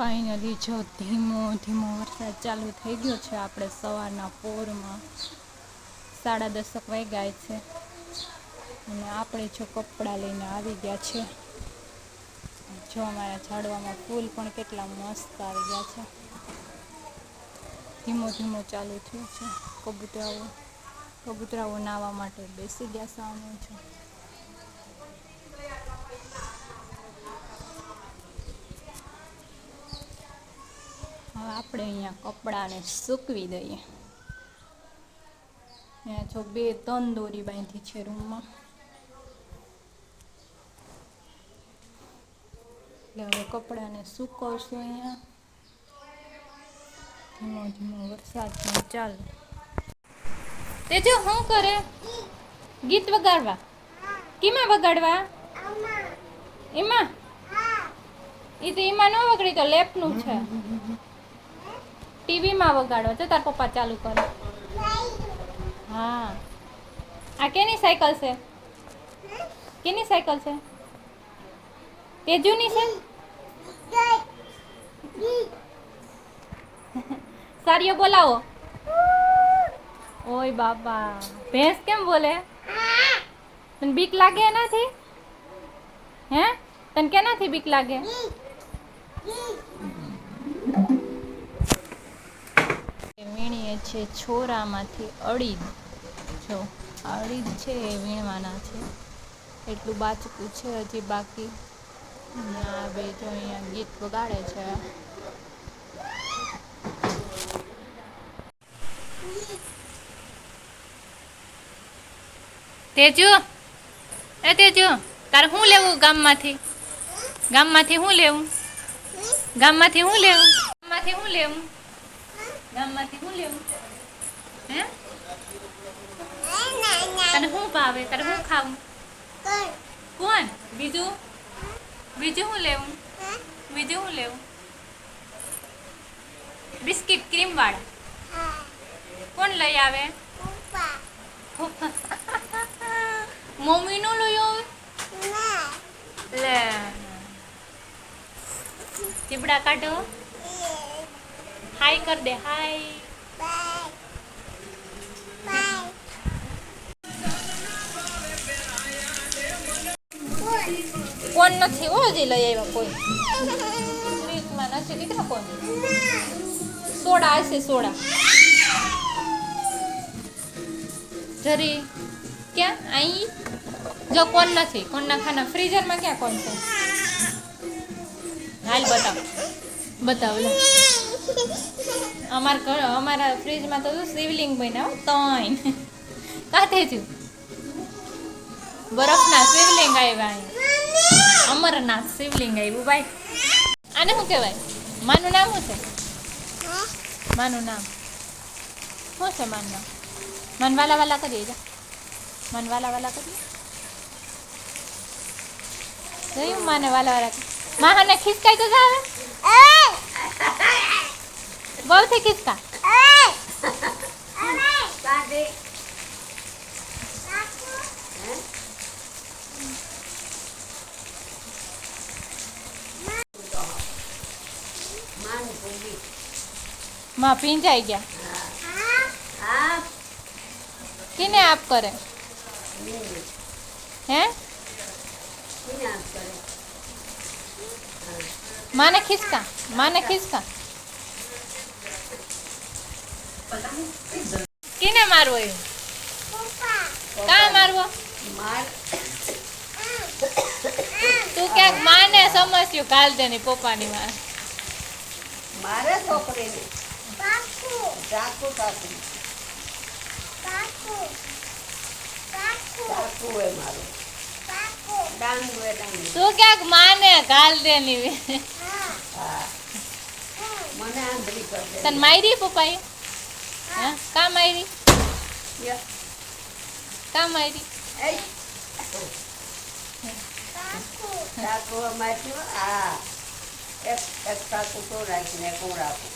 Finally જો ધીમો ધીમો વરસાદ ચાલુ થઈ ગયો છે. આપણે સવારના પોરમાં 10:30 વાગ્યા છે અને આપણે જો કપડાં લઈને આવી ગયા છે. જો અમારા ઝાડવામાં ફૂલ પણ કેટલા મસ્ત આવી ગયા છે. ધીમો ધીમો ચાલુ થયો છે. કબૂતરાઓ નાહવા માટે બેસી ગયા સામે છે. હવે આપણે અહીંયા કપડાને સૂકવી દઈએ. અહીંયા જો 2-3 દોરી બાંધી છે રૂમમાં. એટલે હવે કપડાને સૂકવશું અહીંયા. ધીમો ધીમો વરસાદ પણ ચાલે. તે જો શું કરે? ગીત વગાડવા. કેમાં વગાડવા? એમાં એ તો એમાં ન વગાડી, તો લેપનું છે. ટીવીમાં વગાડો. તો તાર પપ્પા ચાલુ કરે. હા, આ કેની સાયકલ છે? કેની સાયકલ છે? તેજુની છે. સારીઓ બોલાવો. ઓય બાપા, ભેંસ કેમ બોલે? તને બીક લાગે એનાથી? હે, તને કેનાથી બીક લાગે? વીણીએ છે છોરામાંથી અડીદ. જો અડીદ છે એ વીણવાના છે. એટલું બાચકું છે હજી બાકી. આ બે જો અહીંયા ગીત વગાડે છે. તેજુ, એ તેજુ, તારે શું લેવું ગામમાંથી? ગામમાંથી શું લેવું? ગામમાંથી શું લેવું? ગામમાંથી શું લેવું? ગામમાંથી શું લેવું? હે, તને શું ભાવે? તારે શું ખાવું? કોણ? બીજું બીજું શું લેવું? બીજું શું લેવું? બિસ્કિટ ક્રીમ વાળા. કોણ લઈ આવે? મમ્મી નો લઈ આવે? લે, ચીબડા કાઢો. હાય કર દે. હાય. કોણ નથી હો, હજી લઈ આવ્યા કોઈ. ફ્રીજમાં નથી દીકરા કોણ. સોડા હશે, સોડા. જરી ક્યાં? અહીં જો કોણ નથી. કોણના ખાના ફ્રીઝરમાં ક્યાં કોણ છે? હાલ બતાવ. બતાવ લે. અમારા ફ્રીજમાં તો શિવલિંગ બન્યા 3. કાંઠે થયું બરફના શિવલિંગ આવ્યા. અહીંયા અમરનાથ શિવલિંગ આવ્યું ભાઈ. આને શું કહેવાય? માનું નામ શું છે? માનું નામ શું છે? માનું નામ મન વાલા વાલા કરીએ. જા, મન વાલા વાલા કરીએ. જોયું? માને વાલા વાલા. માને ખિસકાઈ તો જાવે. બહુથી ખિસકા. માં પીંજાઈ ગયા. किने आप करे? हैं? माने खिसका. माने खिसका. किने मारवो? का मारवो? तू क्या माने समझ्यो काल देनी पप्पा नी मार. मारे छोकरी ने काकू काकू काकू काकू काकू है मारो काकू डांग है डांग. तू क्या माने काल देनी. हां मने आंधळी कर दे. तन मायरी पप्पाई. हां का मायरी? या का मायरी? ए काकू काकू मारती आ एक काकू तो राखीने कोण राखू.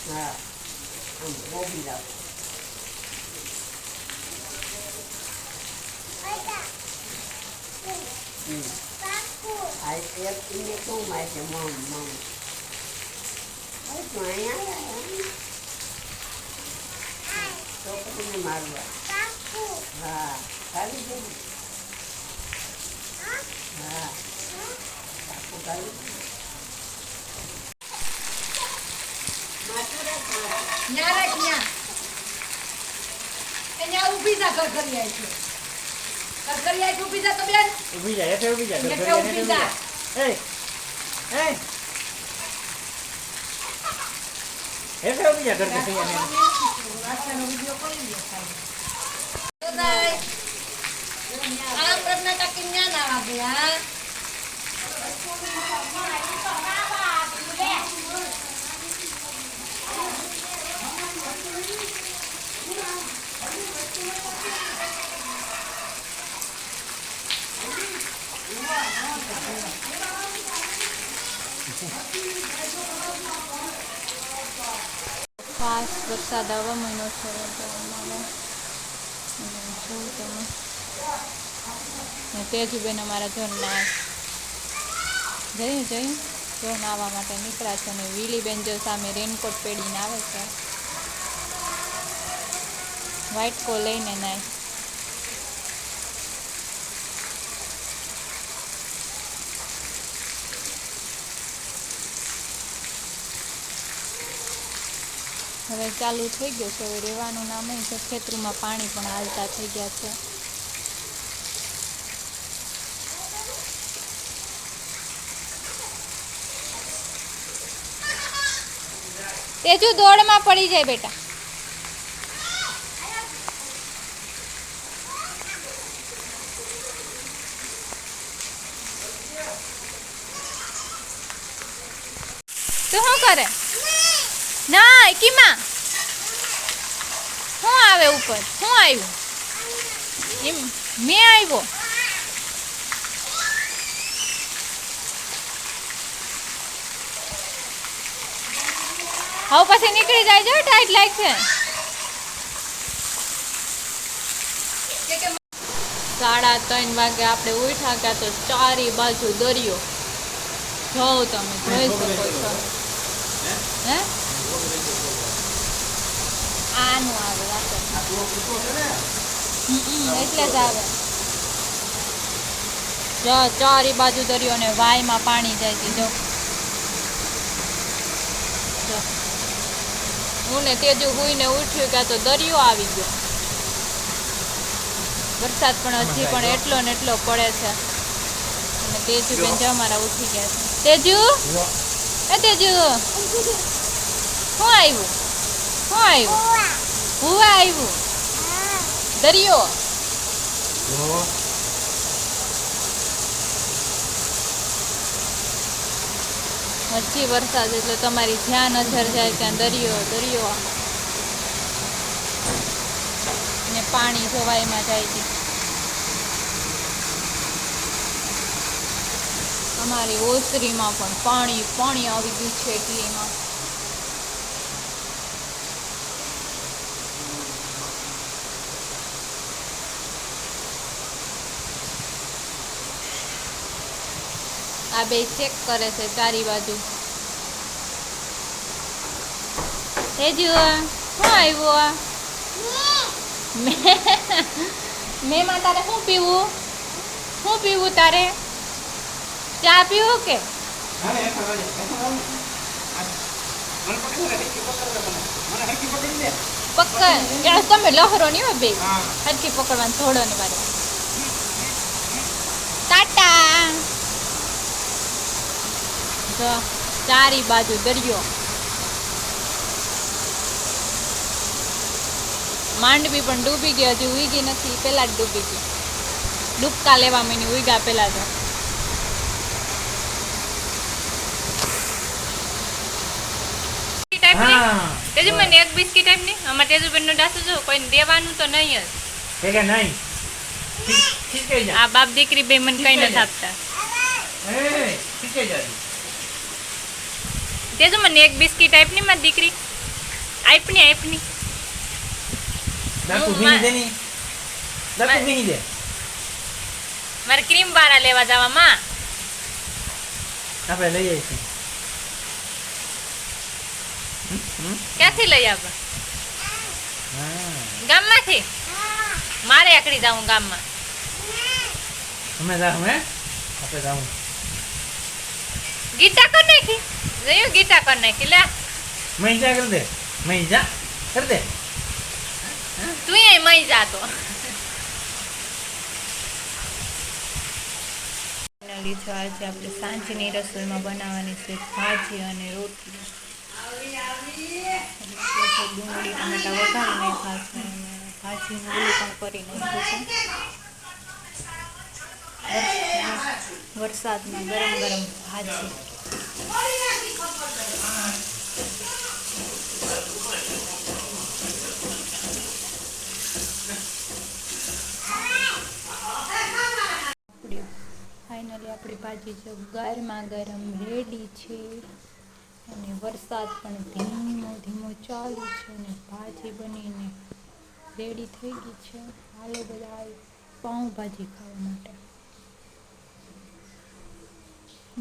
हाँ वो भी राखू. આ એક ને શું મારે છે મમ મમ અરે તું અહીંયા આવ્યા છોકરીને મારવા હા ખાલી છે ને? હા કાકુ ખાલી ન્યા રાખ ન્યા. એ ન્યા ઊભી જા ઘરઘરિયા છે. ઘરઘરિયા ઊભી જા તો બેન. ઊભી જા એટલે ઊભી જા એટલે ઊભી જા. એ એટલે ઊભી જા ઘર કે વાસણનો વિડિયો કરી લે ખાલી. તો દાય. આ પ્રશ્ન કાકી ન્યા ના વાગે હા. ફાસ્ટ વરસાદ આવવા મહિનો છે તો અમારે જોઉં તમે ને તેજુબેન અમારા જોરના જઈ જોન આવવા માટે નીકળ્યા છે અને વીલીબેન જો સામે રેનકોટ પહેરીને આવે છે વ્હાઈટ કો લઈને નાય હવે ચાલુ થઈ ગયો છે હવે રહેવાનું નામ નહીં છે ખેતરમાં પાણી પણ હાલતા થઈ ગયા છે તેજુ દોડમાં પડી જાય બેટા તું શું કરે ના કીમાં શું આવે ઉપર શું આવ્યું એમ મેં આવ્યો હવે પછી નીકળી જાય જો ટાઈટ લાગશે 3:30 વાગે આપણે ઉઠ્યા ગયા તો ચારે બાજુ દરિયો જોઉં તમે જોઈ શકો છો હે આનું આવે રાતે એટલે જ આવે જો ચારે બાજુ દરિયો ને વાયમાં પાણી જાય છે જો હું ને તેજુ હુઈને ઉઠ્યું કે તો દરિયો આવી ગયો વરસાદ પણ હજી પણ એટલો ને એટલો પડે છે અને તેજુ બેન જો અમારા ઉઠી ગયા છે તેજુ એ તેજુ શું આવ્યું હુવા આવ્યું દરિયો હજી વરસાદ એટલે તમારી જ્યાં નજર જાય ત્યાં દરિયો ને પાણી જોવાયમાં જાય છે અમારી ઓસરીમાં પણ પાણી આવી ગયું છે એટલીમાં આ બે ચેક કરે છે ચારી બાજુ એ જુઓ શું આવ્યું મેં તારે શું પીવું તારે ચા પીવું કે પકડ તમે લહરો નહીં હોય બે હરકી પકડવાનું થોડો ને મારે ટાટા જો ચારી બાજુ દરિયો માંડવી પણ ડૂબી ગઈ હજી ઉગી નથી પેલા જ ડૂબી ગઈ ડૂબકા લેવા માંડી ઉગ્યા પેલા તો તેજુ મને એક બિસ્કિટ આપ ને અમાર તેજુબેન નું ડાસુ જો કોઈને દેવાનું તો નહીં જ કે નહીં ખીચકે જા આ બાપ દીકરી બે મને કઈ નથી આપતા ખીચકે જા તેજુ મને એક બિસ્કિટ આપ ને મારી દીકરી આપની દાંતુ ભીની દે ની દાંતુ ભીની દે મારે ક્રીમ વાળા લેવા જવા માં આપણે લઈ આવીશું. ક્યાંથી લઈ આવવા? હા ગામમાંથી? મારે એકડી જાઉં ગામમાં. અમે જાઉં હે આપણે જાઉં. ગીતા કર નાખી જોયું? ગીતા કર નાખી લે. મહિજા કરી દે. મહિજા કરી દે. તું એ મઈ જાતો. ફાઇનલી જો આજે આપણે સાંજની રસોઈમાં બનાવવાની છે ભાજી અને રોટલી. ડુંગળી ટમેટા વઘારી નાખ્યા છે અને ભાજીનું ઓલું પણ કરી નાખ્યું છે. વરસાદમાં ગરમ ગરમ ભાજી. ફાઇનલી આપણી ભાજી જો ગરમા ગરમ રેડી છે અને વરસાદ પણ ધીમો ધીમો ચાલુ છે અને ભાજી બનીને રેડી થઈ ગઈ છે. હાલો બધા પાઉંભાજી ખાવા માટે.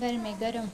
ગરમે ગરમ